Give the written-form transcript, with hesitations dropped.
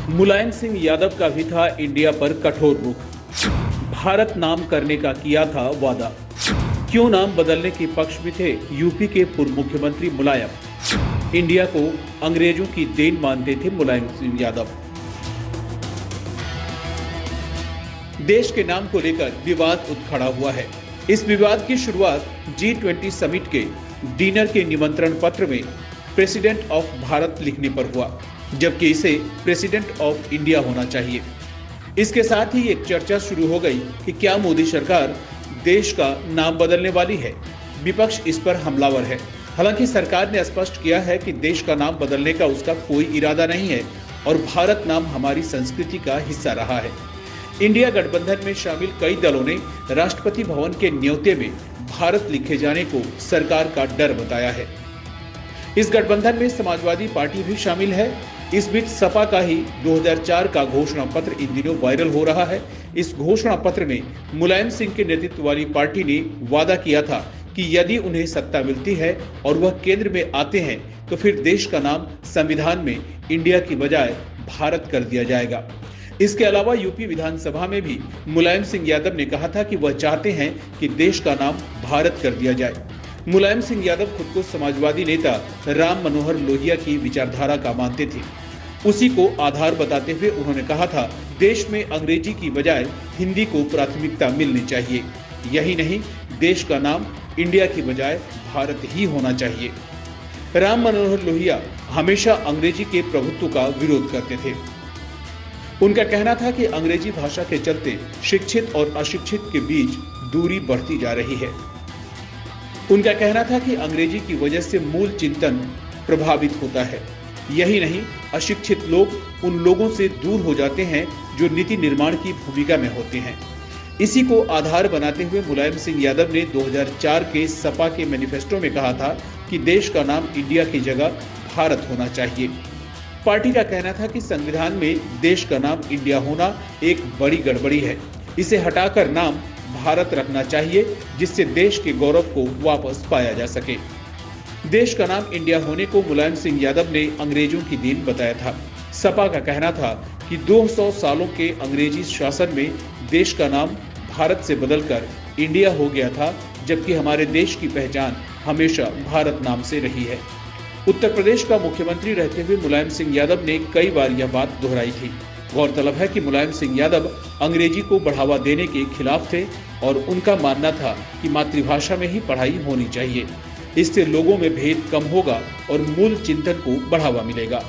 मुलायम सिंह यादव का भी था इंडिया पर कठोर रुख। भारत नाम करने का किया था वादा। क्यों नाम बदलने के पक्ष में थे यूपी के पूर्व मुख्यमंत्री मुलायम। इंडिया को अंग्रेजों की देन मानते थे मुलायम सिंह यादव। देश के नाम को लेकर विवाद उठ खड़ा हुआ है। इस विवाद की शुरुआत G20 समिट के डिनर के निमंत्रण पत्र में प्रेसिडेंट ऑफ भारत लिखने पर हुआ, जबकि इसे प्रेसिडेंट ऑफ इंडिया होना चाहिए। इसके साथ ही एक चर्चा शुरू हो गई कि क्या मोदी सरकार देश का नाम बदलने वाली है। विपक्ष इस पर हमलावर है। हालांकि सरकार ने स्पष्ट किया है कि देश का नाम बदलने का उसका कोई इरादा नहीं है और भारत नाम हमारी संस्कृति का हिस्सा रहा है। इंडिया गठबंधन में शामिल कई दलों ने राष्ट्रपति भवन के न्योते में भारत लिखे जाने को सरकार का डर बताया है। इस गठबंधन में समाजवादी पार्टी भी शामिल है। इस बीच सपा का ही 2004 का घोषणा पत्र इन दिनों वायरल हो रहा है। इस घोषणा पत्र में मुलायम सिंह के नेतृत्व वाली पार्टी ने वादा किया था कि यदि उन्हें सत्ता मिलती है और वह केंद्र में आते हैं तो फिर देश का नाम संविधान में इंडिया की बजाय भारत कर दिया जाएगा। इसके अलावा यूपी विधानसभा में भी मुलायम सिंह यादव ने कहा था कि वह चाहते हैं कि देश का नाम भारत कर दिया जाए। मुलायम सिंह यादव खुद को समाजवादी नेता राम मनोहर लोहिया की विचारधारा का मानते थे। उसी को आधार बताते हुए उन्होंने कहा था, देश में अंग्रेजी की बजाय हिंदी को प्राथमिकता मिलनी चाहिए। यही नहीं, देश का नाम इंडिया की बजाय भारत ही होना चाहिए। राम मनोहर लोहिया हमेशा अंग्रेजी के प्रभुत्व का विरोध करते थे। उनका कहना था कि अंग्रेजी भाषा के चलते शिक्षित और अशिक्षित के बीच दूरी बढ़ती जा रही है। उनका कहना था कि अंग्रेजी की वजह से मूल चिंतन प्रभावित होता है। यही नहीं, अशिक्षित लोग उन लोगों से दूर हो जाते हैं जो नीति निर्माण की भूमिका में होते हैं। इसी को आधार बनाते हुए मुलायम सिंह यादव ने 2004 के सपा के मैनिफेस्टो में कहा था कि देश का नाम इंडिया की जगह भारत होना चाहिए। पार्टी का कहना था कि संविधान में देश का नाम इंडिया होना एक बड़ी गड़बड़ी है। इसे हटाकर नाम भारत रखना चाहिए, जिससे देश के गौरव को वापस पाया जा सके। देश का नाम इंडिया होने को मुलायम सिंह यादव ने अंग्रेजों की देन बताया था। सपा का कहना था कि 200 सालों के अंग्रेजी शासन में देश का नाम भारत से बदलकर इंडिया हो गया था, जबकि हमारे देश की पहचान हमेशा भारत नाम से रही है। उत्तर प्रदेश का मुख्यमंत्री रहते हुए मुलायम सिंह यादव ने कई बार यह बात दोहराई थी। गौरतलब है कि मुलायम सिंह यादव अंग्रेजी को बढ़ावा देने के खिलाफ थे और उनका मानना था कि मातृभाषा में ही पढ़ाई होनी चाहिए। इससे लोगों में भेद कम होगा और मूल चिंतन को बढ़ावा मिलेगा।